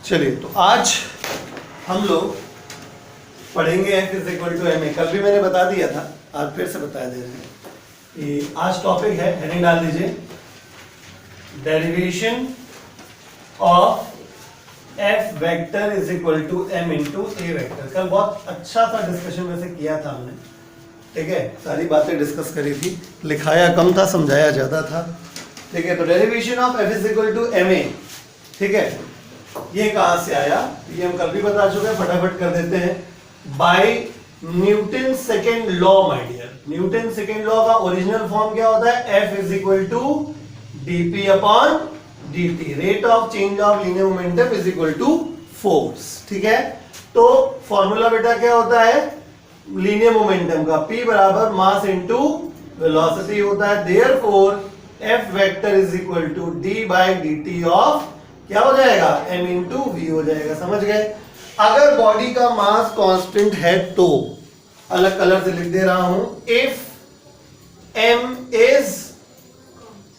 चलिए, तो आज हम लोग पढ़ेंगे F is equal to m a. कल भी मैंने बता दिया था, आज फिर से बता दे रहे हैं कि आज टॉपिक है, हेडिंग डाल दीजिए, derivation of F vector is equal to m into a vector. कल बहुत अच्छा सा डिस्कशन वैसे किया था हमने, ठीक है, सारी बातें डिस्कस करी थी, लिखाया कम था, समझाया ज्यादा था, ठीक है। तो derivation of F is equal to m a, ठीक है, ये कहां से आया, ये हम कल भी बता चुके हैं, फटाफट कर देते हैं। By Newton second law, my dear, Newton second law का ओरिजिनल फॉर्म क्या होता है? F is equal to dp upon dt, rate of change of linear momentum is equal to force, ठीक है। तो फॉर्मूला बेटा क्या होता है लीनियर मोमेंटम का? P बराबर मास इनटू वेलोसिटी होता है, therefore F vector is equal to d by dt of क्या हो जाएगा? m इंटू v हो जाएगा, समझ गए। अगर बॉडी का मास कांस्टेंट है तो अलग कलर से लिख दे रहा हूं, इफ m इज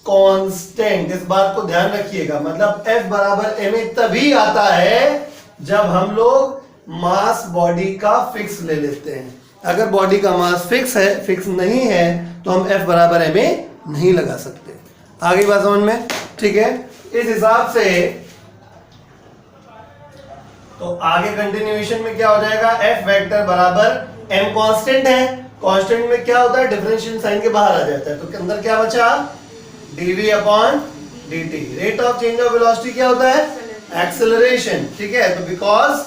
कांस्टेंट, इस बात को ध्यान रखिएगा, मतलब F बराबर ma तभी आता है जब हम लोग मास बॉडी का फिक्स ले लेते हैं। अगर बॉडी का मास फिक्स है, फिक्स नहीं है, तो हम F बराबर ma नहीं लगा सकते। आगे बात समझ में, ठीक है। इस हिसाब से तो आगे कंटिन्यूएशन में क्या हो जाएगा? F वेक्टर बराबर m कांस्टेंट है, कांस्टेंट में क्या होता है? डिफरेंशियल साइन के बाहर आ जाता है, तो अंदर क्या बचा? dv upon dt। Rate of change of velocity क्या होता है? एक्सेलरेशन, ठीक है। तो because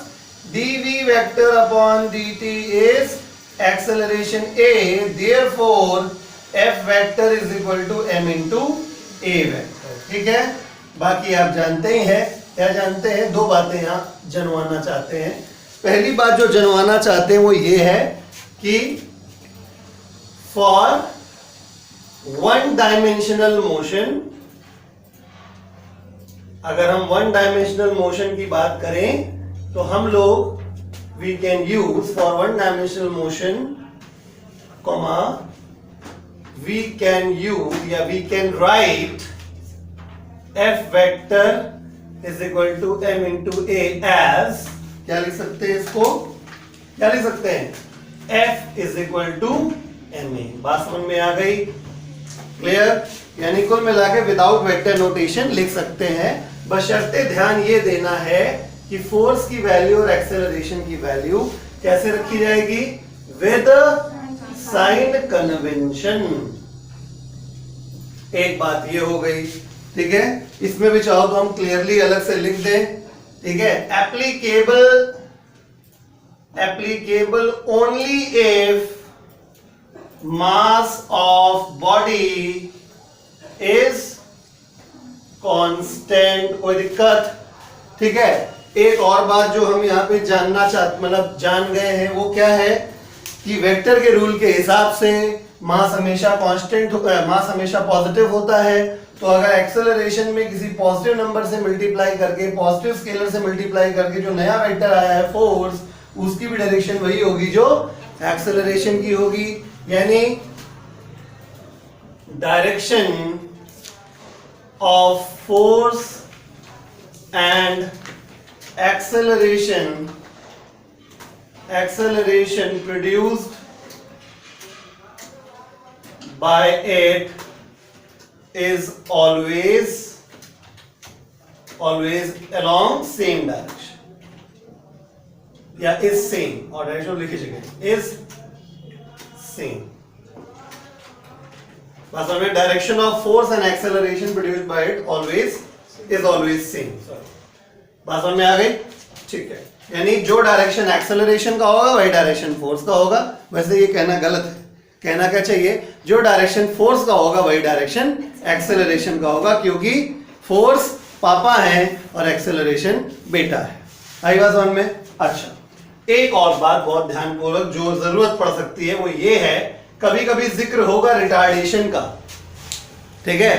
dv vector upon dt is acceleration a, therefore F vector is equal to m into a vector, ठीक है। बाकी आप जानते ही हैं, क्या जानते हैं? दो बातें यहां जनवाना चाहते हैं। पहली बात जो जनवाना चाहते हैं वो ये है कि फॉर वन डायमेंशनल मोशन, अगर हम वन डायमेंशनल मोशन की बात करें तो हम लोग we can use for one dimensional motion comma we can use या we can write F vector is equal to m into A as, क्या लिख सकते हैं इसको? क्या लिख सकते हैं? F is equal to m a. बात समझ में आ गई? क्लियर? यानी कुल मिला के विदाउट वेक्टर नोटेशन लिख सकते हैं, बशर्ते ध्यान ये देना है कि फोर्स की वैल्यू और एक्सेलरेशन की वैल्यू कैसे रखी जाएगी? With sign convention. एक बात ये हो गई, ठीक है। इसमें भी चाहो तो हम क्लियरली अलग से लिख दें, ठीक है। Applicable only if mass of body is constant, कोई दिक्कत? ठीक है। एक और बात जो हम यहाँ पे जानना चाहते, मतलब जान गए हैं, वो क्या है कि वेक्टर के रूल के हिसाब से मास हमेशा कांस्टेंट, मास हमेशा पॉजिटिव होता है। तो अगर एक्सेलरेशन में किसी पॉजिटिव नंबर से मल्टीप्लाई करके, पॉजिटिव स्केलर से मल्टीप्लाई करके जो नया वेक्टर आया है फोर्स, उसकी भी डायरेक्शन वही होगी जो एक्सेलरेशन की होगी। यानी direction of force and acceleration produced by it is always along same direction, या is same, और डायरेक्शन लिखी जगह is same। बस हमें direction of force and acceleration produced by it is always same। बस हमें आ गई, ठीक है। यानी जो डायरेक्शन एक्सेलरेशन का होगा वही डायरेक्शन फोर्स का होगा। वैसे ये कहना गलत है, कहना क्या चाहिए? जो डायरेक्शन फोर्स का होगा वही डायरेक्शन एक्सेलरेशन का होगा, क्योंकि फोर्स पापा है और एक्सेलरेशन बेटा है। आई बात समझ में? अच्छा, एक और बात बहुत ध्यानपूर्वक जो जरूरत पड़ सकती है वो ये है, कभी कभी जिक्र होगा रिटार्डेशन का, ठीक है।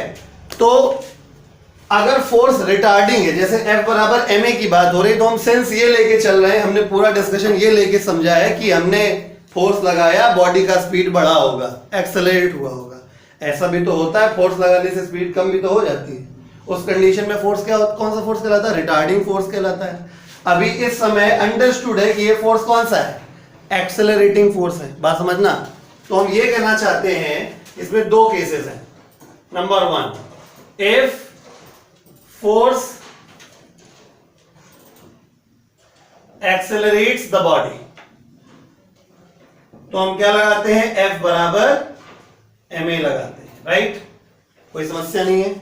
तो अगर फोर्स रिटार्डिंग है, जैसे F बराबर ma की बात हो रही, तो हम सेंस ये लेके चल रहे हैं, हमने पूरा डिस्कशन ये लेके समझा है कि हमने फोर्स लगाया, बॉडी का स्पीड बढ़ा होगा, एक्सेलरेट हुआ होगा। ऐसा भी तो होता है, फोर्स लगाने से स्पीड कम भी तो हो जाती है। उस कंडीशन में फोर्स क्या कौन सा फोर्स कहलाता है? रिटार्डिंग फोर्स कहलाता है। अभी इस समय अंडरस्टूड है कि ये फोर्स कौन सा है? एक्सेलरेटिंग फोर्स है। बात समझना। तो हम ये कहना चाहते हैं, इसमें दो केसेस हैं। Number 1, if force accelerates the body, तो हम क्या लगाते हैं? F बराबर ma लगाते हैं, राइट? कोई समस्या नहीं है।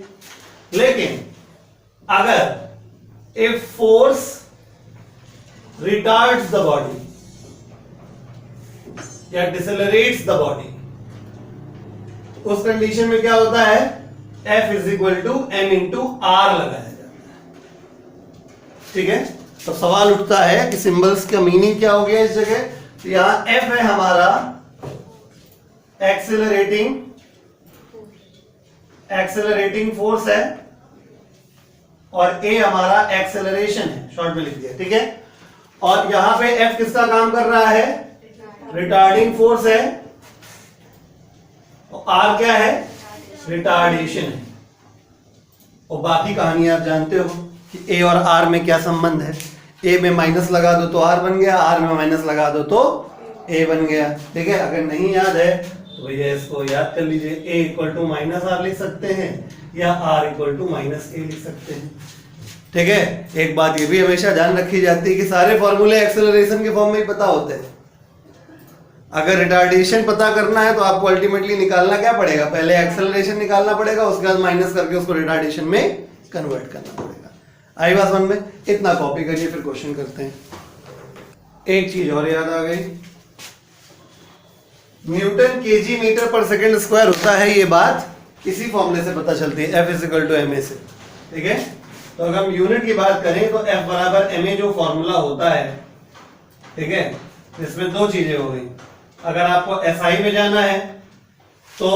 लेकिन अगर if force retards the body या डिसेलरेट्स द बॉडी, उस कंडीशन में क्या होता है? F is equal to m into r लगाया जाता है। ठीक है, तो सवाल उठता है कि सिंबल्स का मीनिंग क्या हो गया इस जगह? तो यहां F है हमारा एक्सेलरेटिंग फोर्स है और A हमारा एक्सेलरेशन है, शॉर्ट में लिख दिया। ठीक है, और यहां पे F किसका काम कर रहा है? रिटार्डिंग फोर्स है, और R क्या है? रिटार्डेशन है। और बाकी कहानी आप जानते हो कि A और R में क्या संबंध है। A में माइनस लगा दो तो R बन गया, R में माइनस लगा दो तो A बन गया। ठीक है, अगर नहीं याद है तो भैया इसको याद कर लीजिए। A equal to minus r लिख सकते हैं या R equal to minus a लिख सकते हैं। ठीक है, एक बात ये भी हमेशा ध्यान रखी जाती है कि सारे फॉर्मूले एक्सेलरेशन के फॉर्म में ही पता होते हैं। अगर रिटार्डेशन पता करना है तो आपको अल्टीमेटली निकालना क्या पड़ेगा? पहले एक्सेलरेशन निकालना पड़ेगा, उसके बाद माइनस करके उसको रिटार्डेशन में कन्वर्ट करना पड़ेगा। आई बात समझ में? इतना कॉपी करिए, फिर क्वेश्चन करते हैं। एक चीज और याद आ गई, न्यूटन केजी मीटर पर सेकंड स्क्वायर होता है। ये बात इसी फॉर्मूले से पता चलती है, F is equal to ma से। ठीक है, तो अगर हम यूनिट की बात करें तो F बराबर ma जो फॉर्मूला होता है, ठीक है, इसमें दो चीजें हो गई। अगर आपको SI में जाना है तो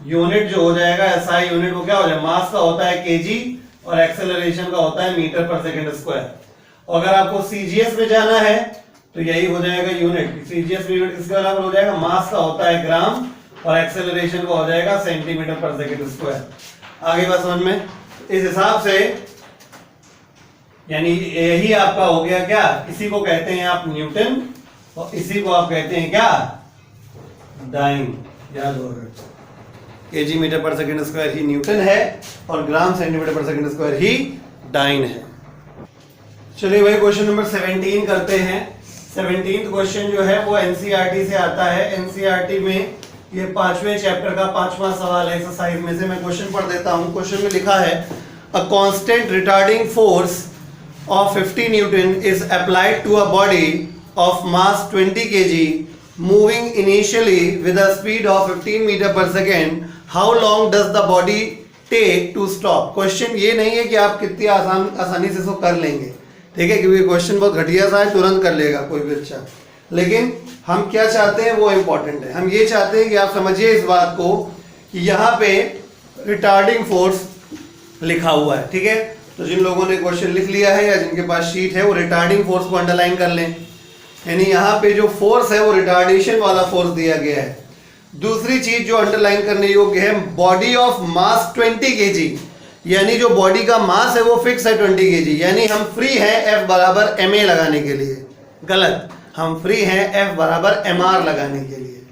यूनिट जो हो जाएगा SI यूनिट, वो क्या हो जाएगा? मास का होता है kg और एक्सेलरेशन का होता है मीटर पर सेकंड स्क्वायर। और अगर आपको CGS में जाना है तो यही हो जाएगा यूनिट। CGS में यूनिट किसके बराबर हो जाएगा? मास का होता है ग्राम और एक्सेलरेशन का हो जाएगा सेंटीमीटर पर सेकंड स्क्वायर। आगे बात समझ में? इस हिसाब से यानी यही आपका हो गया क्या? इसी को कहते हैं आप न्यूटन और इसी को आप कहते हैं क्या? डाइन। याद होगा, केजी मीटर पर सेकंड स्क्वायर ही न्यूटन है और ग्राम सेंटीमीटर पर सेकंड स्क्वायर ही डाइन है। चलिए भाई क्वेश्चन नंबर 17 करते हैं। 17th क्वेश्चन जो है वो एनसीईआरटी से आता है। एनसीईआरटी में ये 5वें चैप्टर का 5वां सवाल है एक्सरसाइज में से। मैं क्वेश्चन पढ़ देता हूं। क्वेश्चन में लिखा है a constant retarding force of 50 Newton is applied to a body of mass 20 kg moving initially with a speed of 15 meter per second. How long does the body take to stop? Question ये नहीं है कि आप कितनी आसानी से इसको कर लेंगे, ठीक है, क्योंकि क्वेश्चन बहुत घटिया सा है, तुरंत कर लेगा कोई भी अच्छा। लेकिन हम क्या चाहते हैं वो इंपॉर्टेंट है। हम ये चाहते हैं कि आप समझिए इस बात को कि यहाँ पे रिटार्डिंग फोर्स लिखा हुआ है, ठीक है। तो जिन लोगों ने क्वेश्चन लिख लिया है या जिनके पास शीट है वो रिटार्डिंग फोर्स को अंडरलाइन कर लें। यानी यहाँ पे जो फोर्स है वो रिटार्डेशन वाला फोर्स दिया गया है। दूसरी चीज जो अंडरलाइन करने योग्य है, बॉडी ऑफ मास 20 kg, यानी जो बॉडी का मास है वो फिक्स है 20 kg, यानी हम फ्री हैं F बराबर ma लगाने के लिए। गलत, हम फ्री हैं F बराबर mr लगाने के लिए।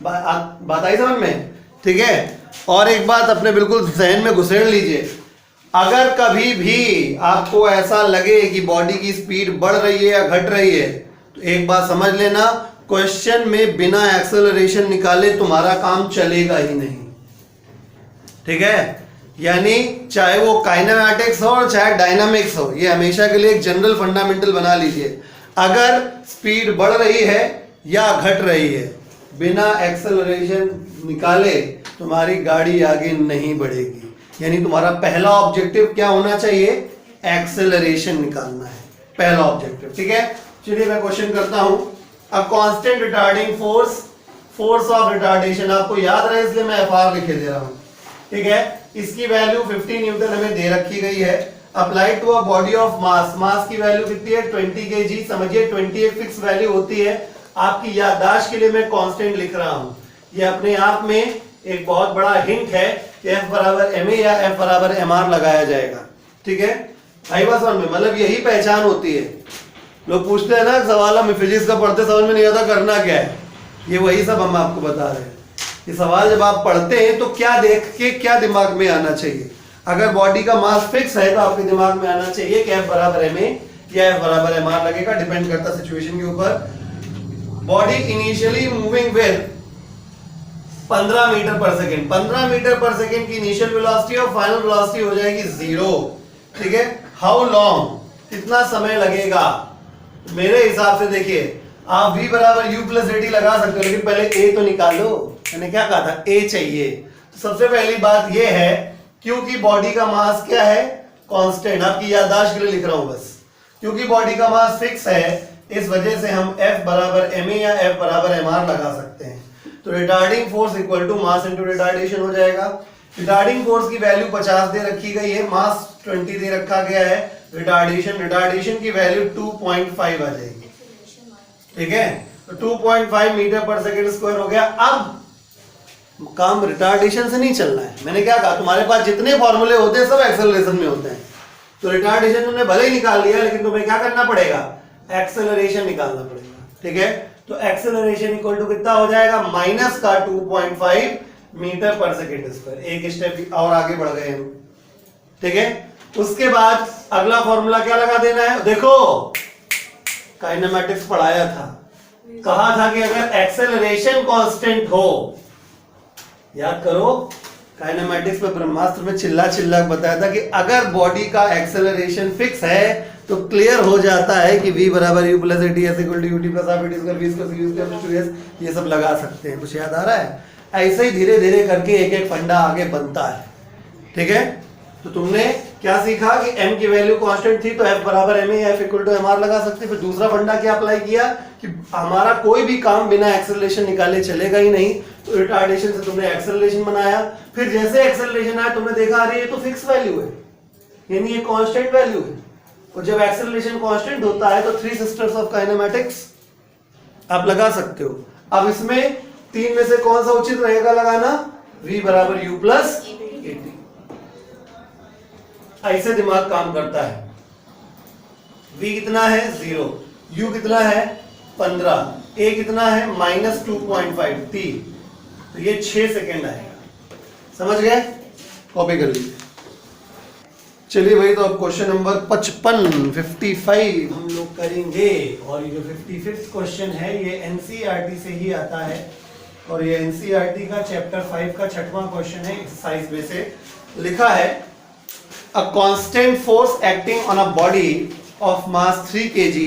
बात आई समझ में? ठीक है। और एक बात अपने बिल्कुल जहन में घुसेड़ लीजिए, अगर कभी भी आपको ऐसा लगे कि बॉडी की स्पीड बढ़ रही है या घट रही है तो एक बात समझ लेना, क्वेश्चन में बिना एक्सेलरेशन निकाले तुम्हारा काम चलेगा ही नहीं, ठीक है। यानी चाहे वो काइनेमैटिक्स हो और चाहे डायनामिक्स हो, ये हमेशा के लिए एक जनरल फंडामेंटल बना लीजिए। अगर स्पीड बढ़ रही है या घट रही है, बिना एक्सेलरेशन निकाले तुम्हारी गाड़ी आगे नहीं बढ़ेगी। यानी तुम्हारा पहला ऑब्जेक्टिव क्या होना चाहिए? एक्सेलरेशन निकालना है, पहला ऑब्जेक्टिव, ठीक है। चलिए मैं क्वेश्चन करता हूं। A constant retarding force of retardation आपको याद रहे इसलिए मैं FR लिखे दे रहा हूं, ठीक है। इसकी वैल्यू 50 न्यूटन हमें दे रखी गई है। Applied to a body of mass की वैल्यू कितनी है? 20 kg। समझिए 20 एक फिक्स वैल्यू होती है। आपकी याददाश्त के लिए मैं कांस्टेंट लिख रहा हूं। ये अपने आप में एक बहुत बड़ा हिंट है कि F बराबर ma या F बराबर mr लगाया जाएगा। ठीक है, आई बात समझ में? मतलब यही पहचान होती है। लोग पूछते हैं ना सवाल, हम फिजिक्स का पढ़ते समझ में नहीं आता करना क्या है, ये वही सब हम आपको बता रहे हैं। ये सवाल जब आप पढ़ते हैं तो क्या देख के क्या दिमाग में आना चाहिए? अगर बॉडी का मास फिक्स है तो आपके दिमाग में आना चाहिए कि F बराबर ma या F बराबर mr लगेगा, डिपेंड करता सिचुएशन के ऊपर। Body initially moving with 15 metre per second, 15 metre per second की इनिशियल वेलोसिटी और फाइनल वेलोसिटी हो जाएगी 0। ठीक है, हाउ लॉन्ग, कितना समय लगेगा? मेरे हिसाब से देखिए, आप v बराबर u प्लस डी लगा सकते हो, लेकिन पहले a तो निकालो। मैंने क्या कहा था, a चाहिए। तो सबसे पहली बात ये है, क्योंकि बॉडी का मास क्या है, कांस्टेंट। आपकी याददाश्त के लिए लिख रहा हूं बस, क्योंकि बॉडी का मास फिक्स है, इस वजह से हम F बराबर ma या F बराबर mr लगा सकते हैं। तो retarding force equal to mass into retardation हो जाएगा। रिटार्डिंग फोर्स की वैल्यू 50 दे रखी गई है, मास 20 दे रखा गया है। रिटार्डेशन की वैल्यू 2.5 आ जाएगी। ठीक है, तो 2.5 मीटर पर सेकेंड स्क्वायर हो गया। अब काम रिटार्डेशन से नहीं चलना है। मैंने क्या कहा, तुम्हारे पास जितने फॉर्मूले होते हैं सब एक्सेलरेशन में होते हैं। तो रिटार्डेशन तुमने भले ही निकाल लिया, लेकिन तुम्हें क्या करना पड़ेगा, एक्सेलरेशन निकालना पड़ेगा। ठीक है, तो एक्सेलरेशन इक्वल टू कितना हो जाएगा, माइनस का 2.5 मीटर पर सेकेंड स्क्वायर। एक स्टेप और आगे बढ़ गए हम। ठीक है, उसके बाद अगला फॉर्मूला क्या लगा देना है, देखो काइनेमैटिक्स पढ़ाया था, कहा था कि अगर एक्सेलरेशन कांस्टेंट हो, याद करो काइनेमैटिक्स में ब्रह्मास्त्र में चिल्ला चिल्ला बताया था कि अगर बॉडी का एक्सेलरेशन फिक्स है तो क्लियर हो जाता है कि v बराबर u plus t s equal to ut plus half t square v square u square plus 2s, ये सब लगा सकते हैं। कुछ याद आ रहा है? ऐसे ही धीरे धीरे करके एक एक फंडा आगे बनता है। ठीक है, तो तुमने क्या सीखा कि m की वैल्यू कांस्टेंट थी तो f बराबर ma या f इक्वल टू mr लगा सकते। फिर दूसरा फंडा क्या अप्लाई किया कि हमारा कोई भी काम बिना एक्सेलरेशन निकाले चलेगा ही नहीं, तो रिटार्डेशन से तुमने एक्सेलरेशन बनाया। फिर जैसे एक्सेलरेशन आया तुमने देखा अरे ये तो फिक्स वैल्यू है, यानी ये कांस्टेंट वैल्यू है। और जब एक्सेलरेशन कांस्टेंट होता है तो थ्री सिस्टर्स ऑफ काइनेमैटिक्स आप लगा सकते हो। अब इसमें तीन में से कौन सा उचित रहेगा लगाना, v बराबर u प्लस at। ऐसे दिमाग काम करता है। v कितना है 0, u कितना है 15, a कितना है -2.5 t, तो ये 6 सेकेंड आएगा। समझ गए? कॉपी कर लीजिए। चलिए भाई, तो अब क्वेश्चन नंबर 55 हम लोग करेंगे। और ये जो 55th क्वेश्चन है ये एनसीईआरटी से ही आता है, और ये एनसीईआरटी का चैप्टर 5 का 6वां क्वेश्चन है। एक्सरसाइज में से लिखा है, a constant force acting on a body of mass 3 kg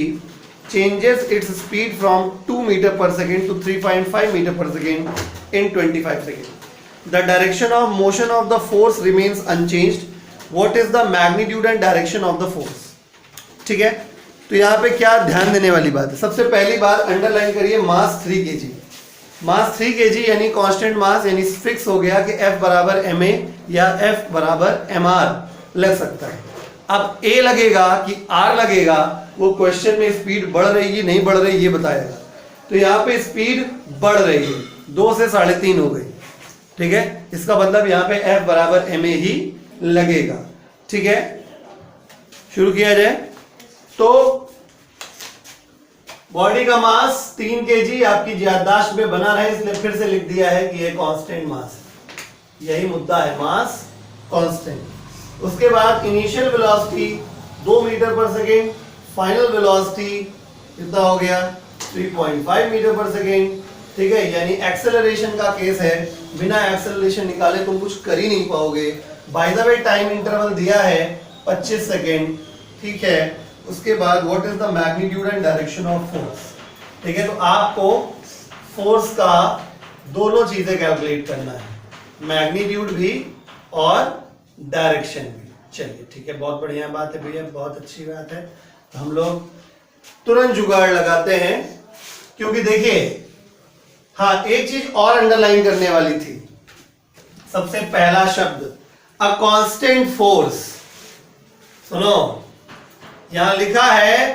changes its speed from 2 meter per second to 3.5 meter per second in 25 seconds. The direction of motion of the force remains unchanged. What is the magnitude and direction of the force? ठीक है, तो यहाँ पे क्या ध्यान देने वाली बात है, सबसे पहली बात अंडरलाइन करिए, मास 3 kg। मास 3 kg यानी कांस्टेंट मास, यानी फिक्स हो गया कि F बराबर ma या F बराबर mr लग सकता है। अब a लगेगा कि r लगेगा, वो क्वेश्चन में स्पीड बढ़ रही है नहीं बढ़ रही ये बताएगा। तो यहाँ पे स्पीड बढ़ रही है, 2 से 3.5 हो गई। ठीक है, इसका मतलब यहाँ पे F बराबर ma ही लगेगा। ठीक है, शुरू किया जाए। तो बॉडी का मास 3 kg आपकी याददाश्त में बना रहे, इसलिए फिर से लिख दिया है कि ये कांस्टेंट मास है। यही मुद्दा है, मास कांस्टेंट। उसके बाद initial velocity 2 metre per second, final velocity कितना हो गया 3.5 मीटर पर सेकेंड। ठीक है, यानी एक्सेलरेशन का केस है, बिना एक्सेलरेशन निकाले तुम कुछ कर ही नहीं पाओगे। By the way time interval दिया है 25 सेकेंड। ठीक है, उसके बाद what is the magnitude and direction of force. ठीक है, तो आपको फोर्स का दोनों चीजें कैलकुलेट करना है, मैग्नीट्यूड भी और डायरेक्शन भी। चलिए ठीक है, बहुत बढ़िया बात है भैया, बहुत अच्छी बात है। तो हम लोग तुरंत जुगाड़ लगाते हैं, क्योंकि देखिए हाँ एक चीज और अंडरलाइन करने वाली थी। सबसे पहला शब्द अ कांस्टेंट फोर्स, सुनो यहां लिखा है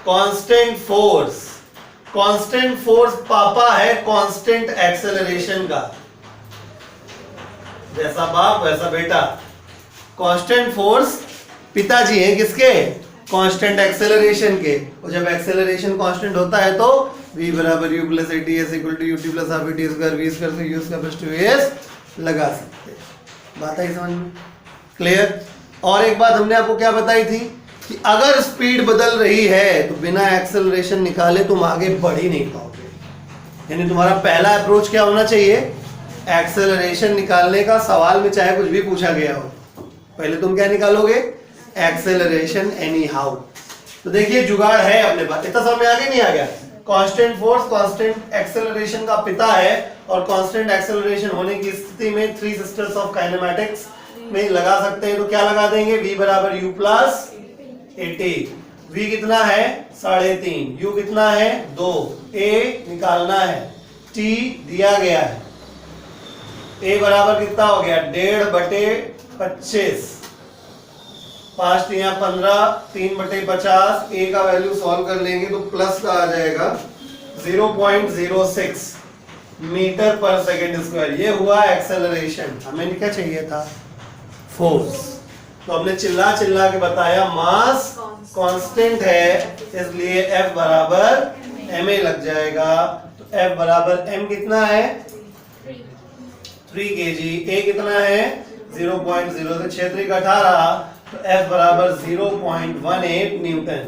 कांस्टेंट फोर्स। कांस्टेंट फोर्स पापा है कांस्टेंट एक्सेलरेशन का। जैसा बाप वैसा बेटा। कांस्टेंट फोर्स पिताजी हैं किसके? कांस्टेंट एक्सेलरेशन के। और जब एक्सेलरेशन कांस्टेंट होता है तो v बराबर u plus at s equal to ut plus half at square v square से u स्क्वायर प्लस 2as लगा सकते हैं। बात आई समझ में? क्लियर? और एक बात हमने आपको क्या बताई थी कि अगर स्पीड बदल रही है तो बिना एक्सेलरेशन निकाले तुम आगे बढ़ ही नहीं पाओगे। यानी तुम्हारा पहला अप्रोच क्या होना चाहिए? एक्सेलरेशन निकालने का सवाल में चाहे कुछ भी पूछा गया हो, पहले तुम क्या निकालोगे? Acceleration any how. तो देखिए जुगाड़ है अपने पास। इतना समझ में आ गया नहीं आ गया? कांस्टेंट फोर्स कांस्टेंट एक्सेलरेशन का पिता है और कांस्टेंट एक्सेलरेशन होने की स्थिति में थ्री सिस्टर्स ऑफ काइनेमैटिक्स में लगा सकते हैं। तो क्या लगा देंगे? v बराबर u प्लस at। v कितना है? 3.5। u कितना है? 2। a निकालना है, t दिया गया है। a बराबर कितना हो गया? 1.5/25। 5 3 15, 3/50। a का वैल्यू सॉल्व कर लेंगे तो प्लस का आ जाएगा 0.06 मीटर पर सेकेंड स्क्वायर। ये हुआ एक्सेलरेशन। हमें क्या चाहिए था? फोर्स। तो हमने चिल्ला चिल्ला के बताया मास कांस्टेंट है, इसलिए F बराबर ma लग जाएगा। तो F बराबर m कितना है? 3 kg। a कितना है? 0.0 से 6 3 18। तो F बराबर 0.18 न्यूटन।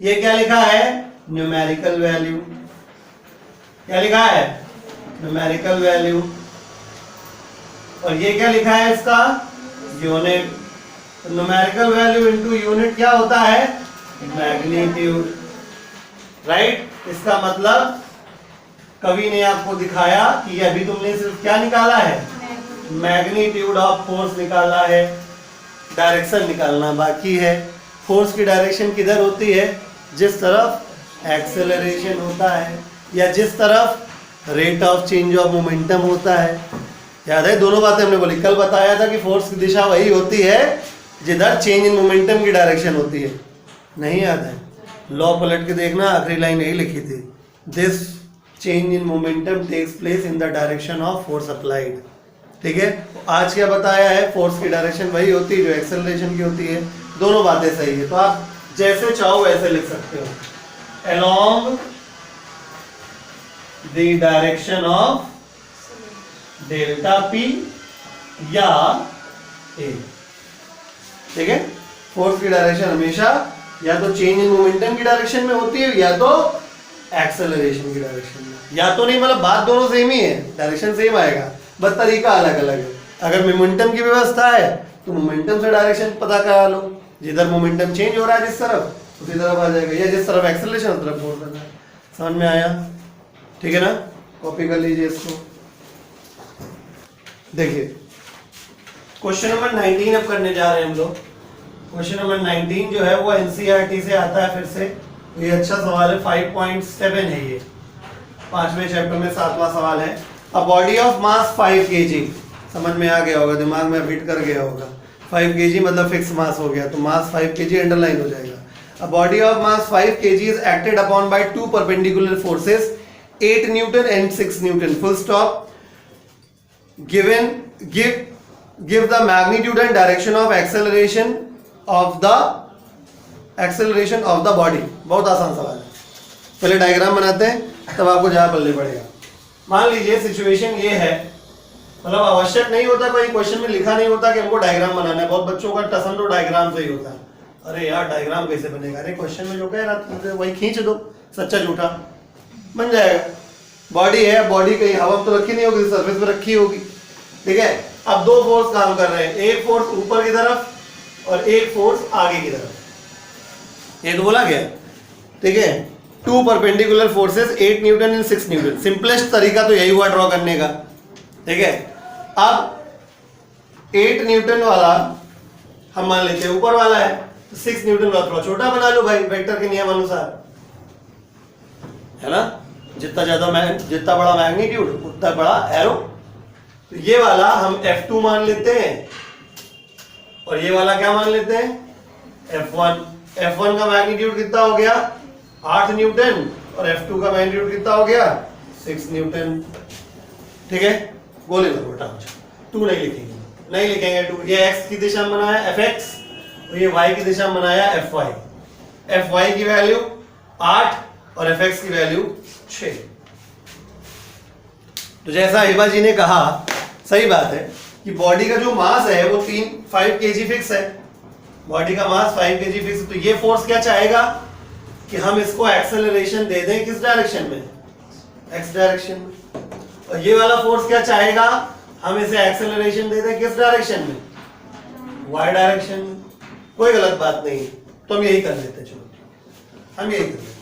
ये क्या लिखा है? Numerical value. क्या लिखा है? Numerical value. और ये क्या लिखा है इसका? Unit. Numerical value into unit क्या होता है? मैग्नीट्यूड। राइट? इसका मतलब कवि ने आपको दिखाया कि अभी तुमने सिर्फ क्या निकाला है? मैग्नीट्यूड ऑफ फोर्स निकाला है, डायरेक्शन निकालना बाकी है। फोर्स की डायरेक्शन किधर होती है? जिस तरफ एक्सेलरेशन होता है या जिस तरफ rate of change of momentum होता है। याद है? दोनों बातें हमने बोली। कल बताया था कि फोर्स की दिशा वही होती है जिधर चेंज इन मोमेंटम की डायरेक्शन होती है। नहीं याद है? लॉ पलट के देखना, आखिरी लाइन यही लिखी थी, this change in momentum takes place in the direction of force applied. ठीक है? आज क्या बताया है? फोर्स की डायरेक्शन वही होती है जो एक्सेलरेशन की होती है। दोनों बातें सही है। तो आप जैसे चाहो वैसे लिख सकते हो, along the direction of delta P या A। ठीक है? फोर्स की डायरेक्शन हमेशा या तो चेंज इन मोमेंटम की डायरेक्शन में होती है या तो एक्सेलरेशन की डायरेक्शन में। या तो नहीं, मतलब बात दोनों सेम ही है, डायरेक्शन सेम आएगा, बस तरीका अलग अलग है। अगर मोमेंटम की व्यवस्था है तो मोमेंटम से डायरेक्शन पता करा लो। जिधर मोमेंटम चेंज हो रहा है जिस तरफ उसी तरफ आ जाएगा, या जिस तरफ एक्सेलरेशन उस तरफ फोर्स करना है। समझ में आया? ठीक है ना? कॉपी कर लीजिए इसको। देखिए क्वेश्चन नंबर 19 अब करने जा रहे हैं हम लोग। क्वेश्चन नंबर 19 जो है वो एनसीईआरटी से आता है। फिर से ये अच्छा सवाल है, 5.7 है ये, 5वें चैप्टर में 7वां सवाल है। अ बॉडी ऑफ मास 5 kg। समझ में आ गया होगा, दिमाग में फिट कर गया होगा। 5 kg मतलब फिक्स मास हो गया, तो मास 5 kg अंडरलाइन हो जाएगा। अ body of mass 5 kg is acted upon by two perpendicular forces 8 newton and 6 Newton. Full stop. give the magnitude and direction of acceleration of the body। बहुत आसान सवाल है। पहले डायग्राम बनाते हैं तब आपको जहां पल्ले पड़ेगा। मान लीजिए सिचुएशन ये है, मतलब आवश्यक नहीं होता, कोई क्वेश्चन में लिखा नहीं होता कि हमको डायग्राम बनाना है। बहुत बच्चों का टसन तो डायग्राम से ही होता है। अरे यार डायग्राम कैसे बनेगा? अरे क्वेश्चन में जो कह रहा वही खींच दो, सच्चा झूठा बन जाएगा। बॉडी है, बॉडी कहीं हवा में तो रखी नहीं होगी, सरफेस पे रखी होगी। ठीक है? अब दो फोर्स काम कर रहे हैं, एक फोर्स ऊपर की तरफ और एक फोर्स आगे की तरफ। ये तो बोला गया। ठीक है? Two perpendicular forces 8 newton and 6 newton. Simplest तरीका तो यही हुआ ड्रॉ करने का। ठीक है? अब 8 न्यूटन वाला हम मान लेते हैं ऊपर वाला है, तो 6 न्यूटन वाला थोड़ा छोटा बना लो भाई, वेक्टर के नियम अनुसार, है ना? जितना बड़ा मैग्नीट्यूड उतना बड़ा एरो। तो ये वाला हम F2 मान लेते हैं और ये वाला क्या मान लेते हैं? F1। F1 का मैग्नीट्यूड कितना हो गया? 8 न्यूटन और F2 का मैग्नीट्यूड कितना हो गया? 6 न्यूटन। ठीक है? गोले का बेटा 2 नहीं लिखेंगे। नहीं लिखेंगे 2, ये x की दिशा में बनाया fx, और ये y की दिशा में बनाया fy। fy की वैल्यू 8 और fx की वैल्यू 6। तो जैसा हिबा जी ने कहा, सही बात है कि बॉडी का जो मास है वो 5 kg फिक्स है, बॉडी का मास 5 kg फिक्स है। तो ये फोर्स क्या चाहेगा कि हम इसको एक्सेलरेशन दे दें किस डायरेक्शन में, x डायरेक्शन में, और ये वाला फोर्स क्या चाहेगा, हम इसे एक्सेलरेशन दे दें किस डायरेक्शन में, y डायरेक्शन में। कोई गलत बात नहीं, तो हम यही कर लेते हैं, चलो हम यही कर लेते हैं,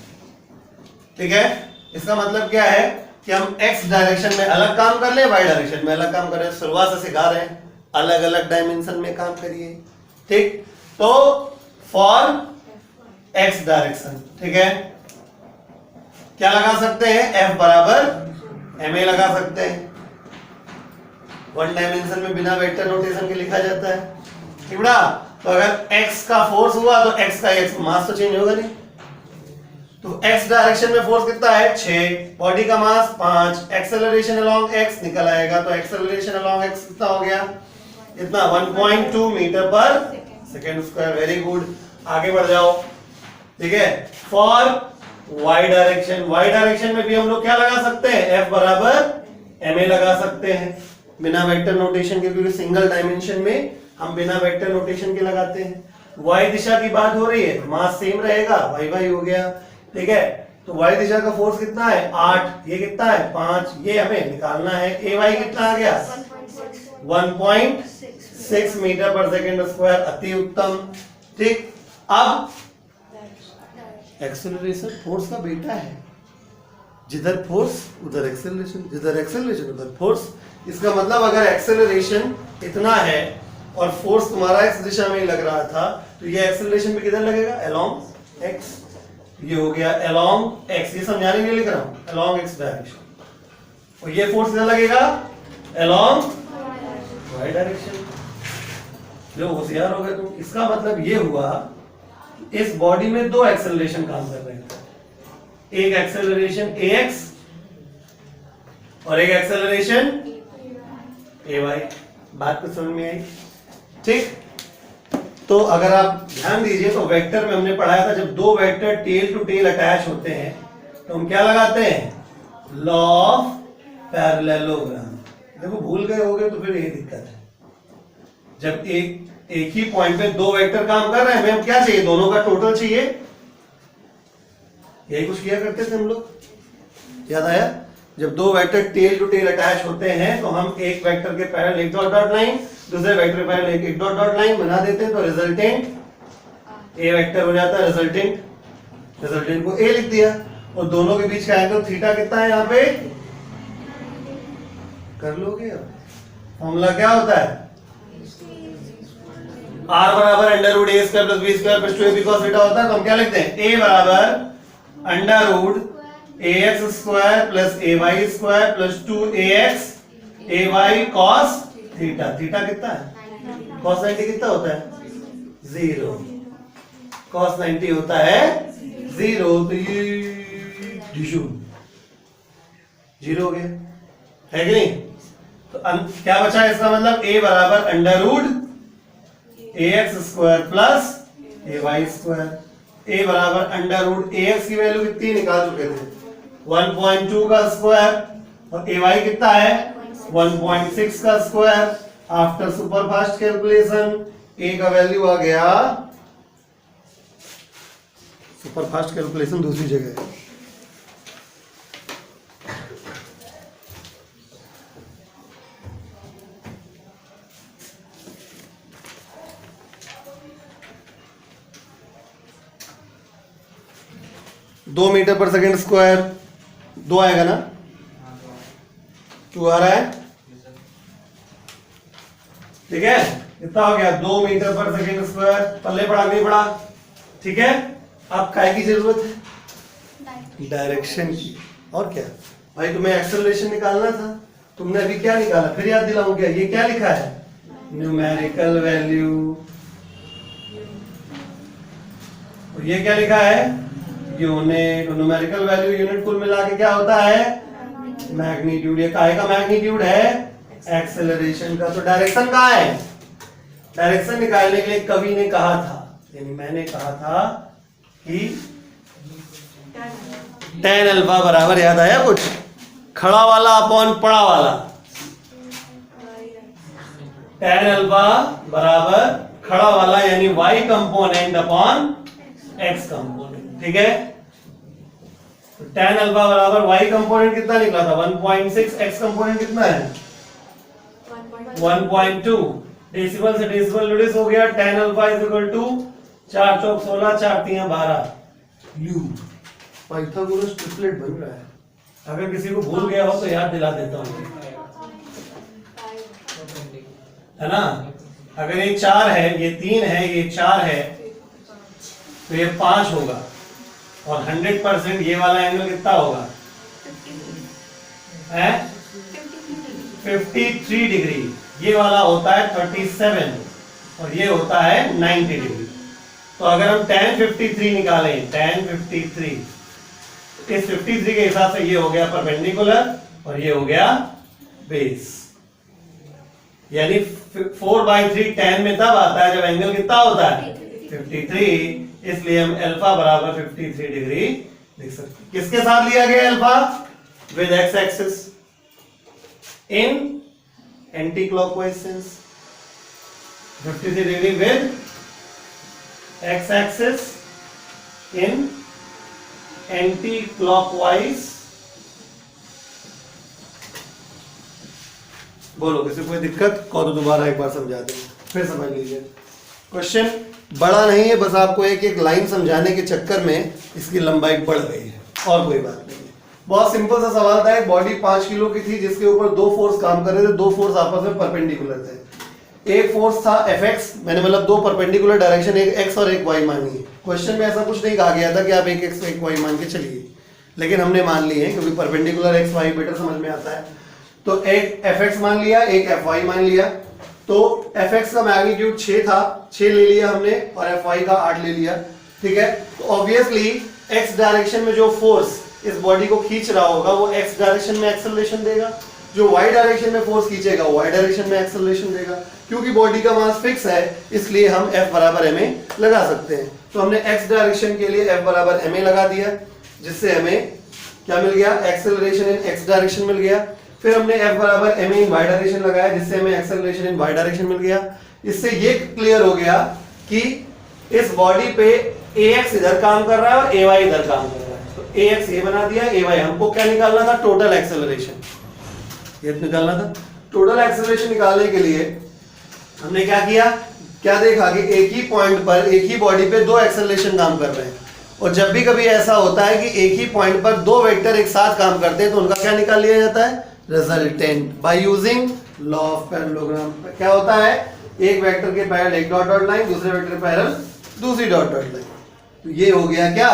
ठीक है। इसका मतलब क्या है कि हम x डायरेक्शन में अलग काम कर ले, y डायरेक्शन में अलग काम कर रहे हैं। शुरुआत से सिखा रहे हैं, अलग अलग डायमेंशन में काम करिए, ठीक। तो फॉर x डायरेक्शन, ठीक है, क्या लगा सकते हैं, F बराबर ma लगा सकते हैं। वन डायमेंशन में बिना वेक्टर नोटेशन के लिखा जाता है, ठीक ना। तो अगर x का फोर्स हुआ तो x का x मास तो चेंज होगा नहीं, तो x डायरेक्शन में फोर्स कितना है 6, बॉडी का मास 5, एक्सेलरेशन अलोंग x निकल आएगा, तो एक्सेलरेशन अलोंग x कितना हो गया, इतना 1.2 metre per second square. Very good, आगे बढ़ जाओ, ठीक है। फॉर y डायरेक्शन में भी हम लोग क्या लगा सकते हैं, F बराबर ma लगा सकते हैं बिना वेक्टर नोटेशन के, क्योंकि सिंगल डायमेंशन में हम बिना वेक्टर नोटेशन के लगाते हैं। y दिशा की बात हो रही है, मास सेम रहेगा, y हो गया, ठीक है। तो y दिशा का फोर्स कितना है 8, ये कितना है 5, ये हमें निकालना है। ay कितना आ गया 1.6 मीटर पर सेकेंड स्क्वायर, अति उत्तम, ठीक। अब एक्सेलरेशन फोर्स का बेटा है, जिधर फोर्स उधर एक्सेलरेशन, जिधर एक्सेलरेशन उधर फोर्स। इसका मतलब अगर एक्सेलरेशन इतना है और फोर्स तुम्हारा x दिशा में ही लग रहा था, तो ये एक्सेलरेशन भी किधर लगेगा, अलोंग x। ये हो गया अलोंग x, ये समझाने के लिए लिख रहा हूं, अलोंग x डायरेक्शन। और ये फोर्स किधर लगेगा, अलोंग y डायरेक्शन। जो होशियार हो गए तुम। इसका मतलब ये हुआ इस बॉडी में दो एक्सेलरेशन काम कर रहे हैं, एक एक्सेलरेशन ax और एक एक्सेलरेशन ay। बात को समझ में आई, ठीक। तो अगर आप ध्यान दीजिए तो वेक्टर में हमने पढ़ाया था, जब दो vector tail to tail attach होते हैं तो हम क्या लगाते हैं, लॉ ऑफ पैरेललोग्राम। देखो भूल गए होगे तो फिर यही दिक्कत है। जब एक ही पॉइंट पे दो वेक्टर काम कर रहे हैं, हमें क्या चाहिए, दोनों का टोटल चाहिए। यही कुछ किया करते थे हम लोग, याद आया। जब दो vector tail to tail attach होते हैं तो हम एक वेक्टर के पैरेलल एक डॉट डॉट लाइन, दूसरे वेक्टर के पैरेलल एक डॉट डॉट लाइन बना देते हैं, तो रिजल्टेंट ए वेक्टर हो जाता है। रिजल्टेंट को ए लिख दिया, और दोनों के बीच का एंगल थीटा कितना है, यहाँ पे कर लोगे। फॉर्मूला क्या होता है, r बराबर under root A square plus B square plus 2ab cos theta होता है। तो हम क्या लिखते हैं, a बराबर under root ax square plus ay square plus 2ax ay cos theta. Theta कितना है, cos 90 कितना होता है 0, cos 90 होता है 0, तो ये 0 हो गया, है कि नहीं। तो क्या बचा है, इसका मतलब a बराबर under root ax square plus ay square. a बराबर अंडर रूट ax की वैल्यू कितनी निकाल चुके थे, 1.2 का स्क्वायर, और ay कितना है 1.6 का square. After superfast calculation a का वैल्यू आ गया, सुपरफास्ट कैलकुलेशन दूसरी जगह है, दो मीटर पर सेकेंड स्क्वायर, 2 आएगा ना, 2 आ रहा है, ठीक है। कितना हो गया 2 मीटर पर सेकेंड स्क्वायर, पल्ले पड़ा नहीं पड़ा, ठीक है। अब काय की जरूरत है, डायरेक्शन की। और क्या भाई, तुम्हें एक्सेलरेशन निकालना था, तुमने अभी क्या निकाला, फिर याद दिलाऊं क्या, ये क्या लिखा है, न्यूमेरिकल वैल्यू, और ये क्या लिखा है यूनिट। न्यूमेरिकल वैल्यू यूनिट कुल मिला के क्या होता है, मैग्नीट्यूड। ये काहे का मैग्नीट्यूड है, एक्सेलरेशन का। तो डायरेक्शन कहाँ है? डायरेक्शन निकालने के लिए कवि ने कहा था, यानी मैंने कहा था कि tan अल्फा बराबर, याद आया कुछ? खड़ा वाला अपॉन पड़ा वाला, tan अल्फा बराबर खड़ा वाला यानी y component upon x component, ठीक है? तो tan अल्फा बराबर y कंपोनेंट कितना निकला था? 1.6, x कंपोनेंट कितना है? 1.2। डेसिमल से डेसिमल रिड्यूस हो गया। tan alpha is equal to 4 चौक 16, 4 3 12। लू पाइथागोरस ट्रिपलेट बन रहा है। अगर किसी को भूल गया हो तो याद दिला देता हूँ, है ना? अगर ये 4 है, ये 3 है, ये 4 है, तो ये 5 होगा। और 100% ये वाला एंगल कितना होगा? है 53 डिग्री। ये वाला होता है 37 और ये होता है 90 डिग्री। तो अगर हम tan 53 निकालें, tan 53, इस 53 के हिसाब से ये हो गया परपेंडिकुलर और ये हो गया बेस। यानी 4/3 tan में तब आता है जब एंगल कितना होता है? 53। इसलिए हम अल्फा बराबर 53 डिग्री लिख सकते हैं। किसके साथ लिया गया alpha? With x axis in anti clockwise sense. 53 degree with x axis in anti clockwise. बोलो, किसी कोई दिक्कत? और दोबारा एक बार समझा दें, फिर समझ लीजिए। क्वेश्चन बड़ा नहीं है, बस आपको एक एक लाइन समझाने के चक्कर में इसकी लंबाई बढ़ गई है, और कोई बात नहीं है। बहुत सिंपल सा सवाल था। एक बॉडी 5 किलो की थी जिसके ऊपर 2 फोर्स काम कर रहे थे, 2 फोर्स आपस में परपेंडिकुलर थे। एक फोर्स था Fx, मैंने मतलब 2 परपेंडिकुलर डायरेक्शन, एक x और एक y मानी है। क्वेश्चन में ऐसा कुछ नहीं कहा गया था कि आप एक x एक y मान के चलिए, लेकिन हमने मान ली है क्योंकि परपेंडिकुलर x y बेटर समझ में आता है। तो एक Fx मान लिया, एक Fy मान लिया। तो Fx का मैग्नीट्यूड 6 था, 6 ले लिया हमने, और Fy का 8 ले लिया, ठीक है? तो ऑब्वियसली x डायरेक्शन में जो फोर्स इस बॉडी को खींच रहा होगा वो x डायरेक्शन में एक्सेलरेशन देगा, जो y डायरेक्शन में फोर्स खींचेगा y डायरेक्शन में एक्सेलरेशन देगा। क्योंकि बॉडी का मास फिक्स है इसलिए हम F बराबर ma लगा सकते हैं। तो हमने x डायरेक्शन के लिए F बराबर ma लगा दिया, जिससे हमें क्या मिल गया? एक्सेलरेशन इन x डायरेक्शन मिल गया। फिर हमने F बराबर ma इन y डायरेक्शन लगाया, जिससे हमें एक्सेलरेशन इन y डायरेक्शन मिल गया। इससे ये क्लियर हो गया कि इस बॉडी पे ax इधर काम कर रहा है और ay इधर काम कर रहा है। तो ax ये बना दिया, ay हमको क्या निकालना था? Total acceleration. ये निकालना था। टोटल एक्सेलरेशन निकालने के लिए हमने क्या किया? क्या देखा कि एक ही पॉइंट पर, एक ही बॉडी पे 2 एक्सेलरेशन काम कर रहे हैं, और जब भी कभी ऐसा होता है कि एक ही पॉइंट पर 2 वेक्टर एक साथ काम करते हैं तो उनका क्या निकाल लिया जाता है? Resultant, by using law of parallelogram. क्या होता है? एक वेक्टर के पैरेलल एक डॉट डॉट लाइन, दूसरे वेक्टर के पैरेलल दूसरी डॉट डॉट लाइन। तो ये हो गया क्या?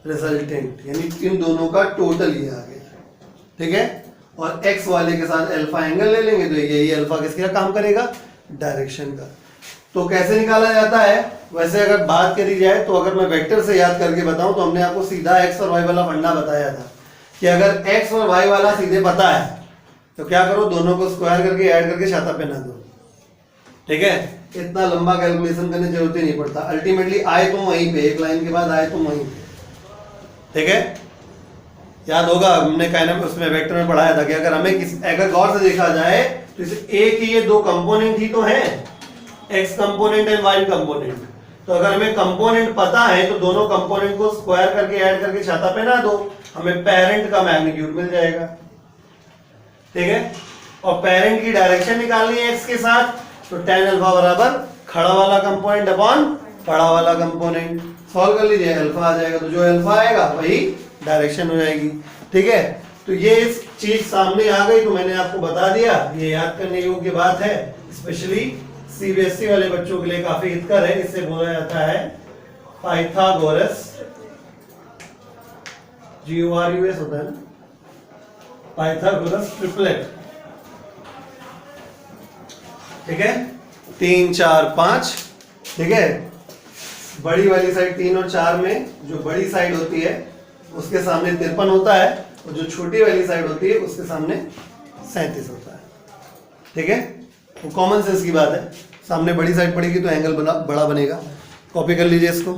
रिजल्टेंट, यानी इन दोनों का टोटल ये आ गया, ठीक है? और x वाले के साथ अल्फा एंगल ले लेंगे तो यही अल्फा किसका काम करेगा? डायरेक्शन का। तो कैसे निकाला जाता है? वैसे अगर बात करी जाए तो अगर मैं वेक्टर से याद करके बताऊं तो हमने आपको सीधा x और y वाला फंडा बताया था कि अगर x और y वाला सीधे पता है तो क्या करो? दोनों को स्क्वायर करके ऐड करके छाता पहना दो, ठीक है? इतना लंबा कैलकुलेशन करने की जरूरत ही नहीं पड़ता। अल्टीमेटली आए तुम वहीं पे, एक लाइन के बाद आए तुम वहीं पे, ठीक है? याद होगा हमने कहना उसमें वेक्टर में पढ़ाया था कि अगर हमें अगर गौर से देखा जाए तो इसे एक ही ये 2 कंपोनेंट ही तो हैं, x component and y component. तो अगर हमें कंपोनेंट पता है तो दोनों कंपोनेंट को स्क्वायर करके ऐड करके छाता पहना दो, हमें पेरेंट का मैग्नीट्यूड मिल जाएगा, ठीक है? और पेरेंट की डायरेक्शन निकालनी है x के साथ, तो tan अल्फा बराबर खड़ा वाला कंपोनेंट अपॉन पड़ा वाला कंपोनेंट। सॉल्व कर लीजिए, अल्फा आ जाएगा। तो जो अल्फा आएगा वही डायरेक्शन हो जाएगी, ठीक है? तो ये इस चीज सामने आ गई तो मैंने आपको बता दिया। ये याद करने योग्य बात है, स्पेशली सीबीएसई वाले बच्चों के लिए काफी हितकर है। इससे बोला जाता है पाइथागोरस, GORUS होता है ना, पाइथागोरस ट्रिपलेट, ठीक है? 3 4 5, ठीक है? बड़ी वाली साइड 3 और 4 में जो बड़ी साइड होती है उसके सामने 53 होता है, और जो छोटी वाली साइड होती है उसके सामने 37 होता है। ठीक है, वो कॉमन सेंस की बात है। सामने बड़ी साइड पड़ेगी तो एंगल बड़ा बनेगा। कॉपी कर लीजिए इसको।